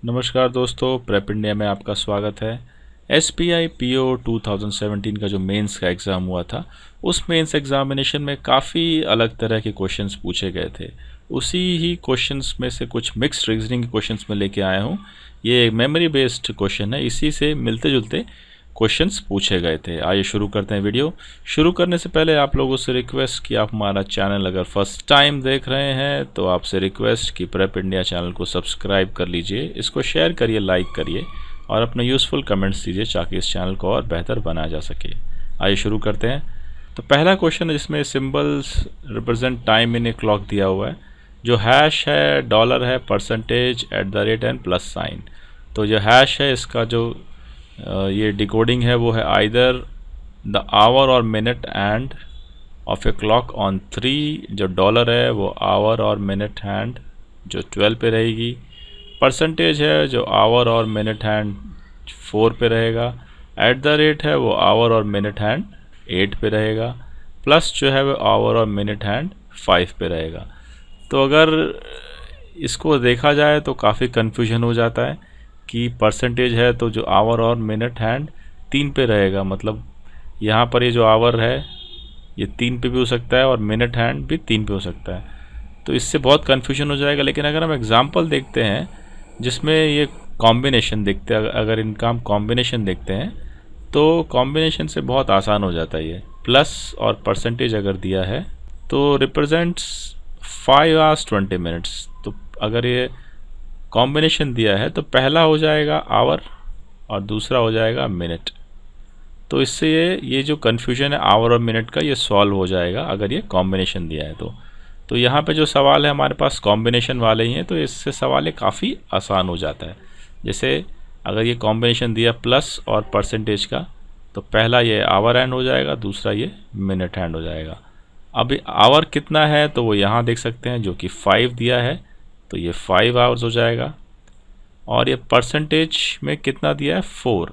नमस्कार दोस्तों, prep India में आपका स्वागत है। SBI PO 2017 का जो मेंस का एग्ज़ाम हुआ था, उस मेंस एग्ज़ामिनेशन में काफ़ी अलग तरह के क्वेश्चंस पूछे गए थे। उसी ही क्वेश्चंस में से कुछ मिक्स्ड रीजनिंग के क्वेश्चंस में लेके आया हूँ। ये मेमोरी बेस्ड क्वेश्चन है, इसी से मिलते जुलते क्वेश्चंस पूछे गए थे। आइए शुरू करते हैं वीडियो। शुरू करने से पहले आप लोगों से रिक्वेस्ट कि आप हमारा चैनल अगर फर्स्ट टाइम देख रहे हैं तो आपसे रिक्वेस्ट कि प्रेप इंडिया चैनल को सब्सक्राइब कर लीजिए, इसको शेयर करिए, लाइक करिए और अपने यूज़फुल कमेंट्स दीजिए ताकि इस चैनल को और बेहतर बनाया जा सके। आइए शुरू करते हैं। तो पहला क्वेश्चन है जिसमें symbols represent time in a clock दिया हुआ है। जो हैश है, डॉलर है, परसेंटेज, @ एंड प्लस साइन। तो जो हैश है इसका जो ये डिकोडिंग है वो है आइदर द आवर और minute end of a clock on 3। जो डॉलर है वो आवर और मिनट हैंड जो 12 पे रहेगी। परसेंटेज है जो आवर और मिनट हैंड 4 पे रहेगा। @ है वो आवर और मिनट हैंड 8 पे रहेगा। प्लस जो है वो आवर और मिनट हैंड 5 पे रहेगा। तो अगर इसको देखा जाए तो काफ़ी कन्फ्यूजन हो जाता है कि परसेंटेज है तो जो आवर और मिनट हैंड 3 पे रहेगा, मतलब यहाँ पर ये जो आवर है ये 3 पे भी हो सकता है और मिनट हैंड भी 3 पे हो सकता है। तो इससे बहुत कन्फ्यूजन हो जाएगा। लेकिन अगर हम एग्जांपल देखते हैं जिसमें ये कॉम्बिनेशन देखते हैं, अगर इनका हम कॉम्बिनेशन देखते हैं तो कॉम्बिनेशन से बहुत आसान हो जाता है। ये प्लस और परसेंटेज अगर दिया है तो रिप्रेजेंट्स 5 आवर्स 20 मिनट्स। तो अगर ये कॉम्बिनेशन दिया है तो पहला हो जाएगा आवर और दूसरा हो जाएगा मिनट। तो इससे ये जो कन्फ्यूजन है आवर और मिनट का, ये सॉल्व हो जाएगा अगर ये कॉम्बिनेशन दिया है तो यहाँ पे जो सवाल है हमारे पास कॉम्बिनेशन वाले ही हैं, तो इससे सवाल ये काफ़ी आसान हो जाता है। जैसे अगर ये कॉम्बिनेशन दिया प्लस और परसेंटेज का, तो पहला ये आवर हैंड हो जाएगा, दूसरा ये मिनट हैंड हो जाएगा। अब आवर कितना है तो वो यहाँ देख सकते हैं, जो कि 5 दिया है तो ये 5 आवर्स हो जाएगा। और ये परसेंटेज में कितना दिया है 4,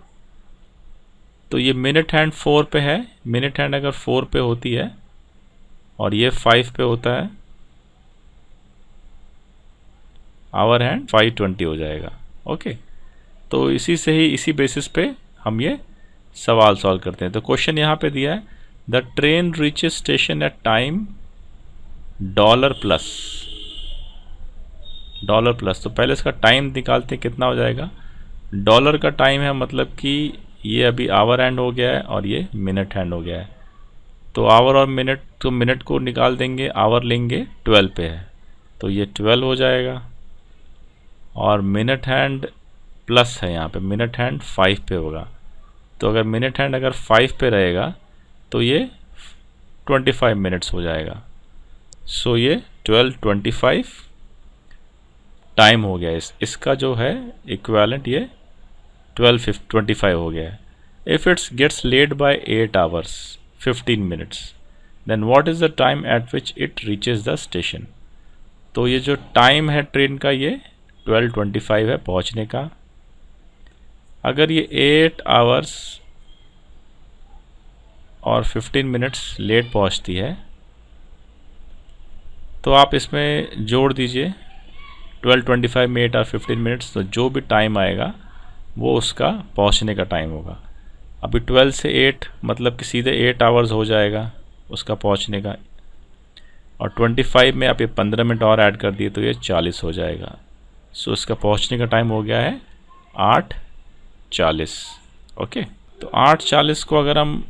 तो ये मिनट हैंड 4 पे है। मिनट हैंड अगर 4 पे होती है और ये 5 पे होता है, आवर हैंड 520 हो जाएगा। ओके, तो इसी बेसिस पे हम ये सवाल सॉल्व करते हैं। तो क्वेश्चन यहाँ पे दिया है the train reaches station at time $+। तो पहले इसका टाइम निकालते हैं, कितना हो जाएगा। डॉलर का टाइम है, मतलब कि ये अभी आवर हैंड हो गया है और ये मिनट हैंड हो गया है। तो आवर और मिनट, तो मिनट को निकाल देंगे, आवर लेंगे, 12 पे है तो ये 12 हो जाएगा। और मिनट हैंड प्लस है, यहाँ पे मिनट हैंड 5 पे होगा। तो अगर मिनट हैंड अगर 5 पे रहेगा तो ये 25 मिनट्स हो जाएगा। सो ये 12:25 टाइम हो गया। इसका जो है इक्विवेलेंट ये 12:25 हो गया है। If it's gets late by 8 hours 15 minutes then what is the time at which it reaches the station. तो ये जो टाइम है ट्रेन का ये 12:25 है पहुंचने का। अगर ये 8 आवर्स और 15 मिनट्स लेट पहुंचती है तो आप इसमें जोड़ दीजिए 12:25 में 8 और 15 मिनट्स, तो जो भी टाइम आएगा वो उसका पहुंचने का टाइम होगा। अभी 12 से 8 मतलब कि सीधे 8 आवर्स हो जाएगा उसका पहुंचने का। और 25 में आप ये 15 मिनट और ऐड कर दिए तो ये 40 हो जाएगा। सो इसका पहुंचने का टाइम हो गया है 8:40। ओके, तो 8:40 को अगर हम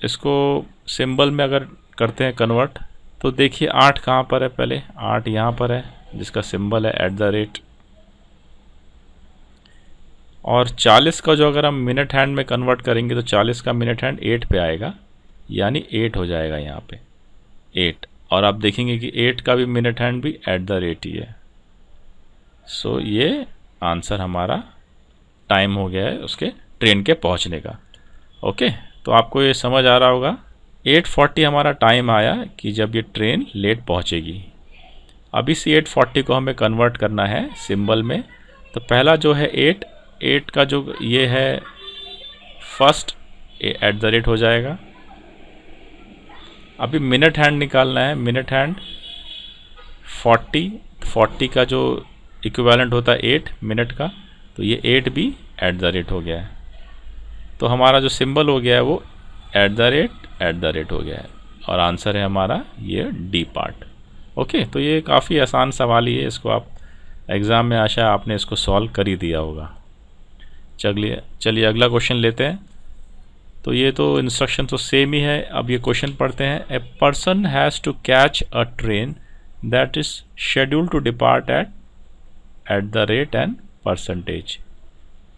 इसको सिंबल में अगर करते हैं कन्वर्ट, तो देखिए 8 कहाँ पर है, पहले 8 यहाँ पर है जिसका सिंबल है @ और 40 का जो अगर हम मिनट हैंड में कन्वर्ट करेंगे तो 40 का मिनट हैंड 8 पे आएगा, यानी 8 हो जाएगा यहाँ पे 8। और आप देखेंगे कि 8 का भी मिनट हैंड भी @ ही है। सो ये आंसर हमारा टाइम हो गया है उसके ट्रेन के पहुँचने का। ओके, तो आपको ये समझ आ रहा होगा। 8:40 हमारा टाइम आया कि जब ये ट्रेन लेट पहुँचेगी। अब इस 8:40 को हमें कन्वर्ट करना है सिंबल में। तो पहला जो है 8 का जो ये है फर्स्ट @ हो जाएगा। अभी मिनट हैंड निकालना है। मिनट हैंड 40 का जो इक्विवेलेंट होता है 8 मिनट का, तो ये 8 भी एट द रेट हो गया है। तो हमारा जो सिंबल हो गया है वो एट द रेट हो गया है, और आंसर है हमारा ये डी पार्ट। ओके, तो ये काफ़ी आसान सवाल ही है, इसको आप एग्ज़ाम में आशा आपने इसको सॉल्व कर ही दिया होगा। चलिए अगला क्वेश्चन लेते हैं। तो ये तो इंस्ट्रक्शन तो सेम ही है। अब ये क्वेश्चन पढ़ते हैं। A person has to catch a train that is schedule to depart at the rate and percentage.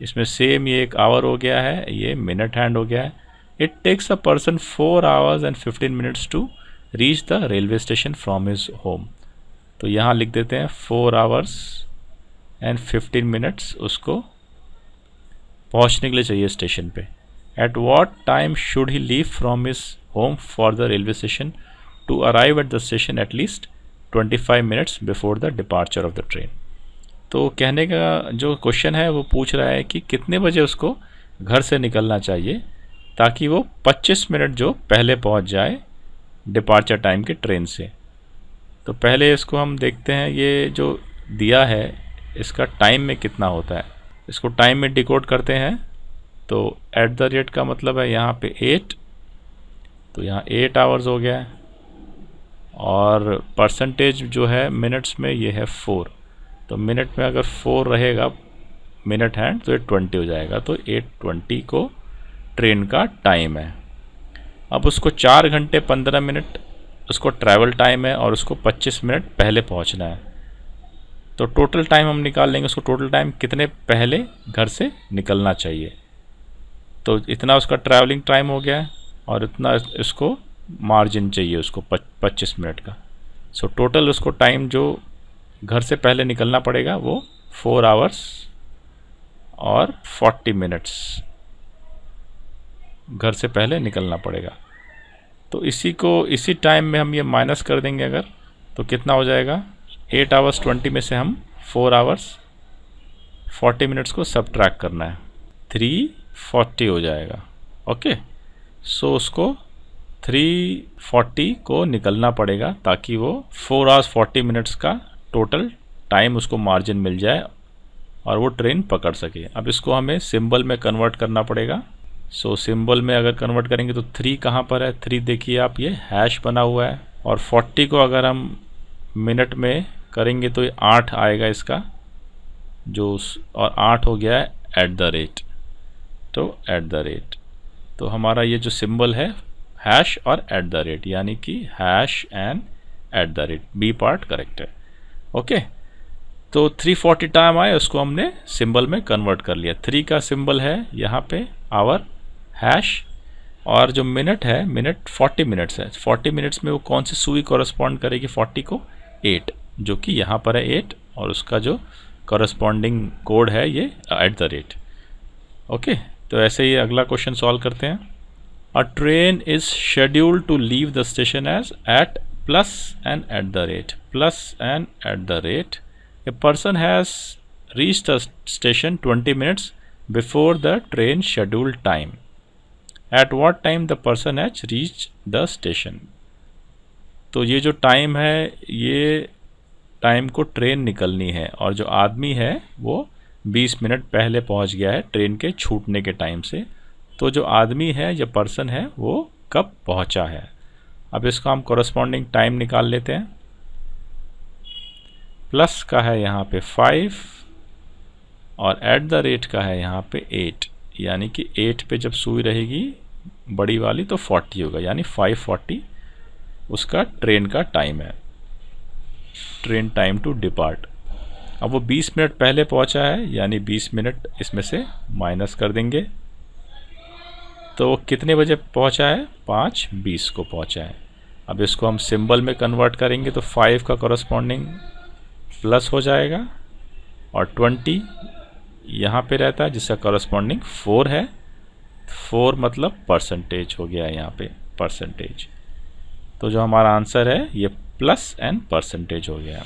इसमें सेम ये एक आवर हो गया है, ये मिनट हैंड हो गया है। It takes a person 4 hours and 15 minutes to reach the railway station from his home. तो यहाँ लिख देते हैं 4 hours and 15 minutes उसको पहुँचने के लिए चाहिए स्टेशन पे। At what time should he leave from his home for the railway station to arrive at the station at least 25 minutes before the departure of the train. तो कहने का जो क्वेश्चन है वो पूछ रहा है कि कितने बजे उसको घर से निकलना चाहिए ताकि वो 25 मिनट जो पहले पहुंच जाए डिपार्चर टाइम के ट्रेन से। तो पहले इसको हम देखते हैं, ये जो दिया है इसका टाइम में कितना होता है, इसको टाइम में डिकोड करते हैं। तो एट द रेट का मतलब है यहाँ पे 8, तो यहाँ 8 hours हो गया है, और परसेंटेज जो है मिनट्स में ये है 4। तो मिनट में अगर 4 रहेगा मिनट हैंड तो 820 हो जाएगा। तो 820 को ट्रेन का टाइम है। अब उसको 4 घंटे 15 मिनट उसको ट्रैवल टाइम है और उसको 25 मिनट पहले पहुंचना है। तो टोटल टाइम हम निकाल लेंगे, उसको टोटल टाइम कितने पहले घर से निकलना चाहिए। तो इतना उसका ट्रैवलिंग टाइम हो गया है और इतना इसको मार्जिन चाहिए उसको 25 मिनट का। सो टोटल उसको टाइम जो घर से पहले निकलना पड़ेगा वो 4 hours और 40 minutes घर से पहले निकलना पड़ेगा। तो इसी टाइम में हम ये माइनस कर देंगे अगर, तो कितना हो जाएगा 8 hours 20 में से हम 4 hours 40 minutes को सबट्रैक्ट करना है, 340 हो जाएगा। ओके, सो उसको 340 को निकलना पड़ेगा ताकि वो 4 hours 40 minutes का टोटल टाइम उसको मार्जिन मिल जाए और वो ट्रेन पकड़ सके। अब इसको हमें सिंबल में कन्वर्ट करना पड़ेगा। सो सिंबल में अगर कन्वर्ट करेंगे तो 3 कहाँ पर है, 3 देखिए आप, ये हैश बना हुआ है। और 40 को अगर हम मिनट में करेंगे तो ये 8 आएगा इसका जो, और 8 हो गया है एट द रेट। तो एट द रेट, तो हमारा ये जो सिंबल है हैश और एट द रेट, यानी कि hash and at the rate, B part correct है। ओके, तो 340 टाइम आए उसको हमने सिंबल में कन्वर्ट कर लिया। 3 का सिंबल है यहाँ पे आवर हैश, और जो मिनट है मिनट 40 मिनट्स है। 40 मिनट्स में वो कौन सी सुई कॉरस्पॉन्ड करेगी 40 को, 8, जो कि यहाँ पर है 8, और उसका जो कॉरस्पॉन्डिंग कोड है ये एट द रेट। ओके, तो ऐसे ही अगला क्वेश्चन सॉल्व करते हैं। A train is scheduled to leave the station as at plus and at the rate, plus and at the rate. A person has reached the station 20 minutes before the train scheduled time. At what time the person has reached the station? तो ये जो time है ये time को train निकलनी है, और जो आदमी है वो 20 मिनट पहले पहुंच गया है ट्रेन के छूटने के टाइम से। तो जो आदमी है, जो पर्सन है, वो कब पहुंचा है। अब इसको हम कॉरस्पॉन्डिंग टाइम निकाल लेते हैं। प्लस का है यहाँ पे 5 और एट द रेट का है यहाँ पे 8, यानी कि 8 पे जब सुई रहेगी बड़ी वाली तो 40 होगा, यानी 540 उसका ट्रेन का टाइम है, ट्रेन टाइम टू डिपार्ट। अब वो 20 मिनट पहले पहुँचा है, यानी 20 मिनट इसमें से माइनस कर देंगे। तो वो कितने बजे पहुँचा है, 5:20 को पहुँचा है। अब इसको हम सिंबल में कन्वर्ट करेंगे तो 5 का कॉरस्पॉन्डिंग प्लस हो जाएगा, और 20 यहाँ पे रहता है जिसका कॉरस्पॉन्डिंग 4 है। 4 मतलब परसेंटेज हो गया है यहाँ पे, परसेंटेज। तो जो हमारा आंसर है ये प्लस एंड परसेंटेज हो गया,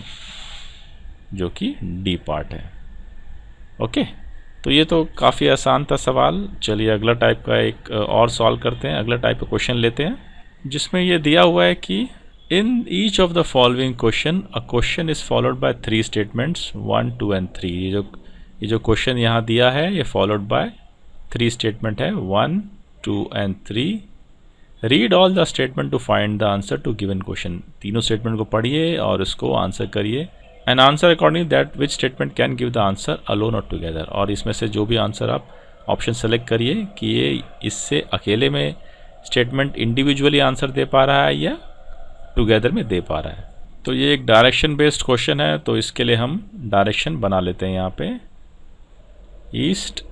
जो कि डी पार्ट है। ओके, तो ये तो काफ़ी आसान था सवाल। चलिए अगला टाइप का एक और सॉल्व करते हैं। अगला टाइप का क्वेश्चन लेते हैं जिसमें ये दिया हुआ है कि in each of the following question a question is followed by 3 statements 1, 2 and 3। ये जो ये जो क्वेश्चन यहाँ दिया है ये फॉलोड बाय 3 स्टेटमेंट है, 1, 2 and 3। Read all the statement to find the answer to given question. तीनों स्टेटमेंट को पढ़िए और उसको आंसर करिए। And answer according that which statement can give the answer alone और टुगेदर। और इसमें से जो भी आंसर आप ऑप्शन सेलेक्ट करिए कि ये इससे अकेले में स्टेटमेंट इंडिविजुअली आंसर दे पा रहा है या टुगेदर में दे पा रहा है। तो ये एक डायरेक्शन बेस्ड क्वेश्चन है, तो इसके लिए हम डायरेक्शन बना लेते हैं यहाँ पे, ईस्ट,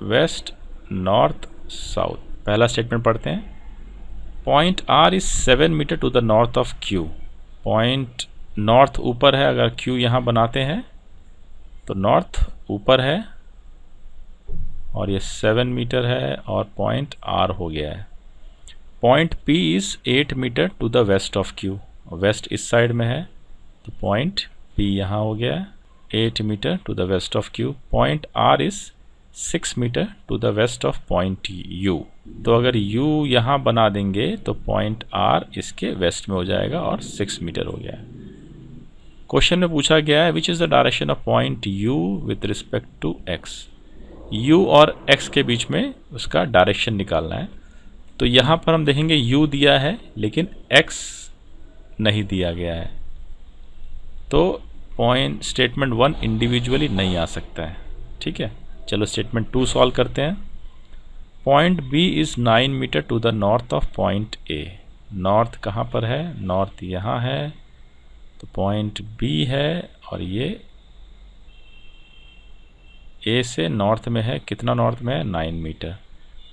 वेस्ट, नॉर्थ, साउथ। पहला स्टेटमेंट पढ़ते हैं। Point R is 7 meter to the north of Q. Point north ऊपर है, अगर क्यू यहाँ बनाते हैं तो नॉर्थ ऊपर है और ये 7 मीटर है और पॉइंट आर हो गया है। Point P is 8 meter to the west of Q. West इस साइड में है तो पॉइंट पी यहाँ हो गया है 8 meter to the west of Q. Point R is 6 meter to the west of point U. तो अगर यू यहाँ बना देंगे तो पॉइंट आर इसके वेस्ट में हो जाएगा और 6 मीटर हो गया है। क्वेश्चन में पूछा गया है which is the direction of point U with respect to X. U और एक्स के बीच में उसका डायरेक्शन निकालना है। तो यहाँ पर हम देखेंगे यू दिया है लेकिन एक्स नहीं दिया गया है, तो पॉइंट स्टेटमेंट 1 इंडिविजुअली नहीं आ सकता है। ठीक है, चलो स्टेटमेंट 2 सॉल्व करते हैं। Point B is 9 meter to the north of point A. North कहाँ पर है? नॉर्थ यहाँ है, तो पॉइंट बी है और ये ए से नॉर्थ में है। कितना नॉर्थ में है? 9 meter.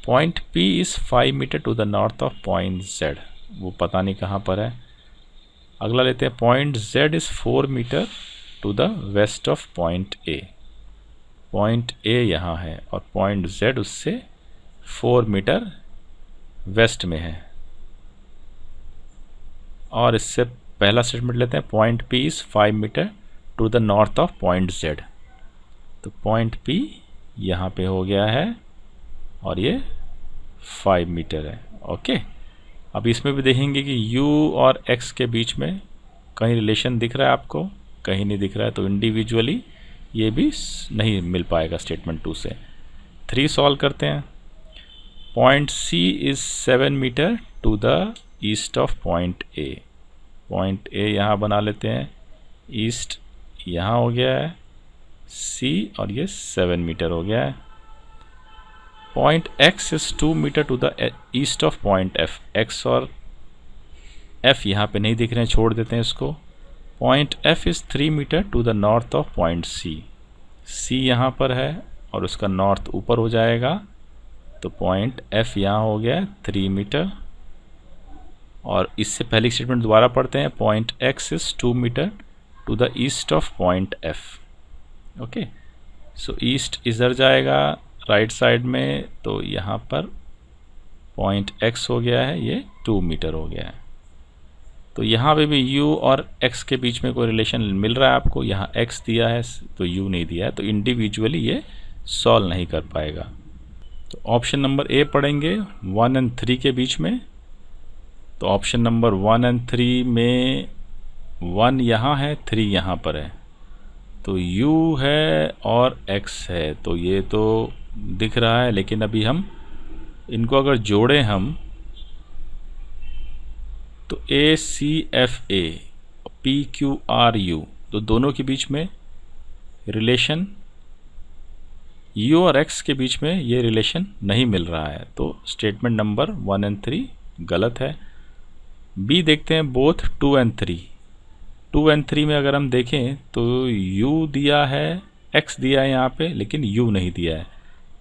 Point P is 5 meter to the north of point Z. वो पता नहीं कहाँ पर है। अगला लेते हैं, point Z is 4 meter to the west of point A. Point A यहाँ है और पॉइंट जेड उससे 4 मीटर वेस्ट में है। और इससे पहला स्टेटमेंट लेते हैं, point P is 5 meter to the north of point Z. तो पॉइंट पी यहाँ पे हो गया है और ये 5 मीटर है। ओके, अब इसमें भी देखेंगे कि u और x के बीच में कहीं रिलेशन दिख रहा है आपको, कहीं नहीं दिख रहा है, तो इंडिविजुअली ये भी नहीं मिल पाएगा स्टेटमेंट 2 से। 3 सॉल्व करते हैं। Point C is 7 meter to the east of point A। Point A यहाँ बना लेते हैं, ईस्ट यहाँ हो गया है C और ये 7 मीटर हो गया है। Point X is 2 meter to the east of point F। X और F यहाँ पे नहीं दिख रहे हैं, छोड़ देते हैं इसको। Point F is 3 meter to the north of point C। C यहाँ पर है और उसका नॉर्थ ऊपर हो जाएगा, तो पॉइंट F यहाँ हो गया है 3 मीटर। और इससे पहली स्टेटमेंट दोबारा पढ़ते हैं, point X is 2 meter to the east of point F। Okay, so east इधर जाएगा राइट साइड में, तो यहाँ पर पॉइंट X हो गया है, ये 2 मीटर हो गया है। तो यहाँ पे भी U और X के बीच में कोई रिलेशन मिल रहा है आपको। यहाँ X दिया है तो U नहीं दिया है, तो इंडिविजुअली ये सॉल्व नहीं कर पाएगा। तो ऑप्शन नंबर ए पढ़ेंगे 1 और 3 के बीच में। तो ऑप्शन नंबर 1 और 3 में 1 यहाँ है, 3 यहाँ पर है, तो U है और X है, तो ये तो दिख रहा है। लेकिन अभी हम इनको अगर जोड़ें हम तो ACFA PQRU, तो दोनों के बीच में रिलेशन, U और X के बीच में ये रिलेशन नहीं मिल रहा है, तो स्टेटमेंट नंबर 1 और 3 गलत है। बी देखते हैं, बोथ 2 और 3। 2 और 3 में अगर हम देखें तो U दिया है, X दिया है यहाँ पे, लेकिन U नहीं दिया है,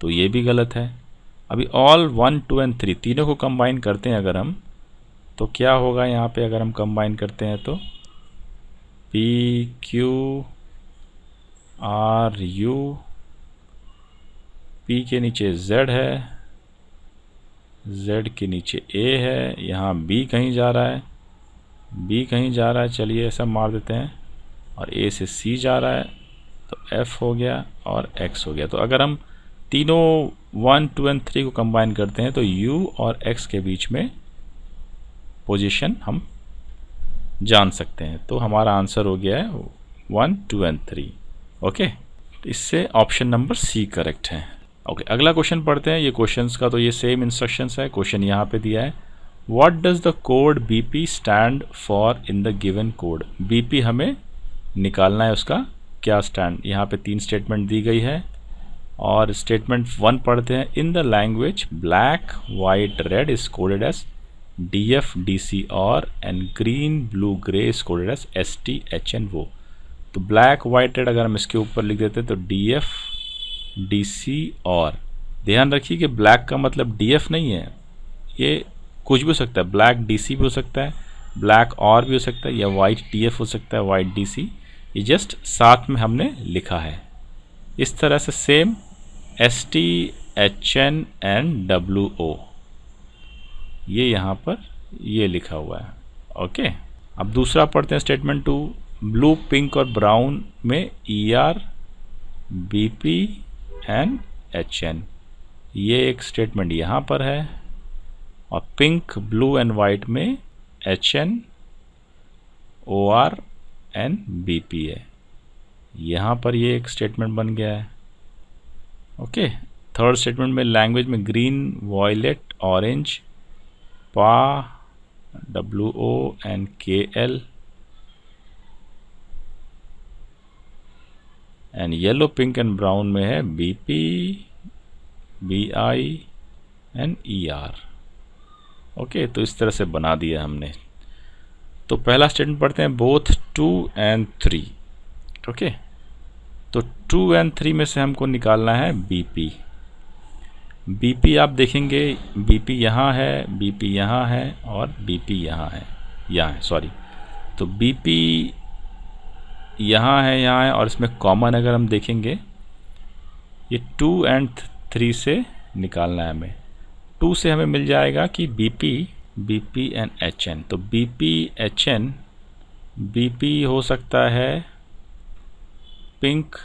तो ये भी गलत है। अभी ऑल 1, 2 और 3 तीनों को कंबाइन करते हैं अगर हम, तो क्या होगा यहाँ पे अगर हम कंबाइन करते हैं तो PQRU, P के नीचे Z है, Z के नीचे A है, यहाँ B कहीं जा रहा है, B कहीं जा रहा है, चलिए ऐसा मार देते हैं, और A से C जा रहा है, तो F हो गया और X हो गया। तो अगर हम तीनों 1, 2 और 3 को कंबाइन करते हैं तो U और X के बीच में पोजीशन हम जान सकते हैं। तो हमारा आंसर हो गया है 1, 2 और 3। ओके, तो इससे ऑप्शन नंबर सी करेक्ट है। ओके, अगला क्वेश्चन पढ़ते हैं। ये क्वेश्चंस का तो ये सेम इंस्ट्रक्शंस है। क्वेश्चन यहाँ पे दिया है, what does the code BP stand for in the given code. BP हमें निकालना है, उसका क्या स्टैंड। यहाँ पे 3 स्टेटमेंट दी गई है और स्टेटमेंट 1 पढ़ते हैं। In the language black white red is coded as DF DC और and green blue grey is coded as ST HN वो। तो ब्लैक वाइट रेड अगर हम इसके ऊपर लिख देते तो DF DC और। ध्यान रखिए कि ब्लैक का मतलब DF नहीं है, ये कुछ भी हो सकता है। ब्लैक DC भी हो सकता है, ब्लैक और भी हो सकता है, या वाइट DF हो सकता है, वाइट DC। ये जस्ट साथ में हमने लिखा है। इस तरह से same ST HN and WO ये यहाँ पर ये लिखा हुआ है। ओके, अब दूसरा पढ़ते हैं स्टेटमेंट 2। ब्लू पिंक और ब्राउन में ER BP एंड HN, ये एक स्टेटमेंट यहाँ पर है। और पिंक ब्लू एंड वाइट में HN OR एंड BP है। यहाँ पर ये एक स्टेटमेंट बन गया है। ओके, थर्ड स्टेटमेंट में लैंग्वेज में green violet orange PA WO and KL and yellow pink and brown में है BP BI and ER। Okay, तो इस तरह से बना दिया हमने। तो पहला स्टेटमेंट पढ़ते हैं, बोथ 2 एंड 3। ओके, तो 2 एंड 3 में से हमको निकालना है BP। BP आप देखेंगे BP यहाँ है, BP यहाँ है और BP यहाँ है, सॉरी। तो BP यहाँ है और इसमें कॉमन अगर हम देखेंगे ये 2 एंड 3 से निकालना है हमें। 2 से हमें मिल जाएगा कि BP एंड HN। तो BP HN, BP हो सकता है पिंक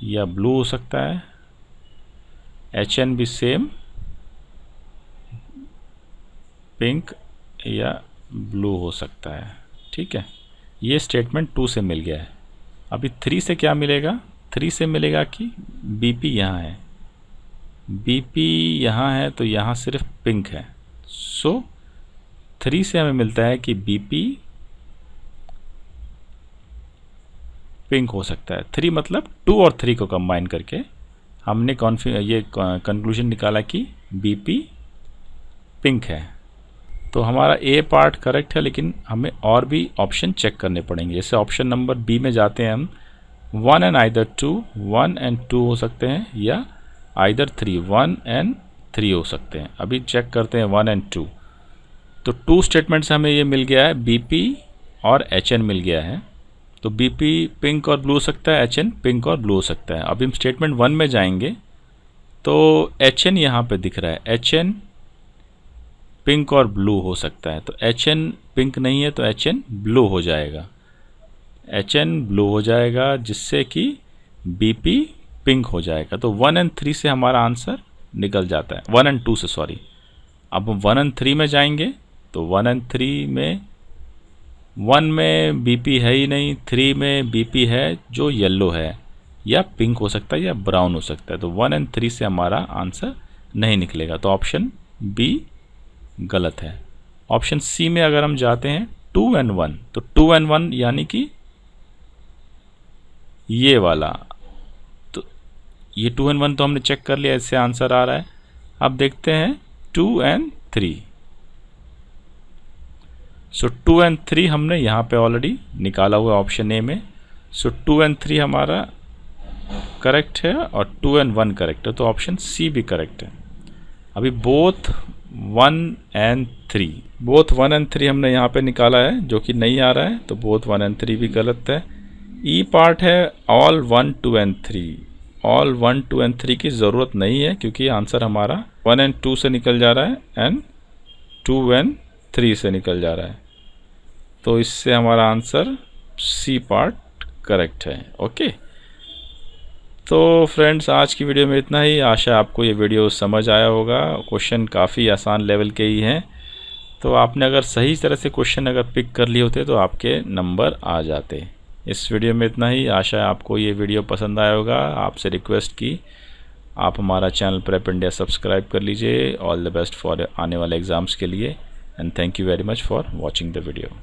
या ब्लू हो सकता है, HN भी सेम पिंक या ब्लू हो सकता है। ठीक है, ये स्टेटमेंट 2 से मिल गया है। अभी 3 से क्या मिलेगा? 3 से मिलेगा कि BP यहाँ है, BP यहाँ है, तो यहाँ सिर्फ पिंक है। सो 3 से हमें मिलता है कि BP पिंक हो सकता है। 3 मतलब 2 और 3 को कंबाइन करके हमने ये कंक्लूजन निकाला कि BP पिंक है। तो हमारा A पार्ट करेक्ट है, लेकिन हमें और भी ऑप्शन चेक करने पड़ेंगे। जैसे ऑप्शन नंबर B में जाते हैं हम, 1 एंड आइदर 2, 1 एंड 2 हो सकते हैं, या आइदर 3, 1 एंड 3 हो सकते हैं। अभी चेक करते हैं 1 एंड 2। तो 2 स्टेटमेंट से हमें ये मिल गया है, BP और HN मिल गया है। तो BP पिंक और ब्लू हो सकता है, HN पिंक और ब्लू हो सकता है। अभी हम स्टेटमेंट 1 में जाएंगे तो HN यहाँ पे दिख रहा है, HN पिंक और ब्लू हो सकता है। तो HN पिंक नहीं है तो HN ब्लू हो जाएगा, HN ब्लू हो जाएगा, जिससे कि BP पिंक हो जाएगा। तो 1 एंड 3 से हमारा आंसर निकल जाता है, 1 एंड 2 से, सॉरी। अब हम 1 एंड 3 में जाएंगे तो 1 एंड 3 में 1 में BP है ही नहीं, 3 में BP है जो येलो है, या पिंक हो सकता है या ब्राउन हो सकता है। तो 1 एंड 3 से हमारा आंसर नहीं निकलेगा, तो ऑप्शन B गलत है। ऑप्शन C में अगर हम जाते हैं 2 एंड 1, तो 2 एंड 1 यानी कि ये वाला, तो ये 2 एंड 1 तो हमने चेक कर लिया, इससे आंसर आ रहा है। अब देखते हैं 2 एंड 3। सो 2 एंड 3 हमने यहाँ पे ऑलरेडी निकाला हुआ ऑप्शन A में। सो 2 एंड 3 हमारा करेक्ट है और 2 एंड 1 करेक्ट है, तो ऑप्शन C भी करेक्ट है। अभी बोथ 1 एंड 3, बोथ 1 एंड 3 हमने यहाँ पे निकाला है, जो कि नहीं आ रहा है, तो बोथ 1 एंड 3 भी गलत है। E पार्ट है ऑल 1, 2 एंड 3। ऑल 1, 2 एंड 3 की ज़रूरत नहीं है, क्योंकि आंसर हमारा 1 एंड 2 से निकल जा रहा है एंड 2 एंड 3 से निकल जा रहा है। तो इससे हमारा आंसर C पार्ट करेक्ट है। ओके, तो फ्रेंड्स आज की वीडियो में इतना ही। आशा आपको ये वीडियो समझ आया होगा। क्वेश्चन काफ़ी आसान लेवल के ही हैं, तो आपने अगर सही तरह से क्वेश्चन अगर पिक कर लिए होते तो आपके नंबर आ जाते। इस वीडियो में इतना ही। आशा है आपको ये वीडियो पसंद आया होगा। आपसे रिक्वेस्ट की आप हमारा चैनल प्रेप इंडिया सब्सक्राइब कर लीजिए। ऑल द बेस्ट फॉर आने वाले एग्ज़ाम्स के लिए, and thank you very much for watching the video.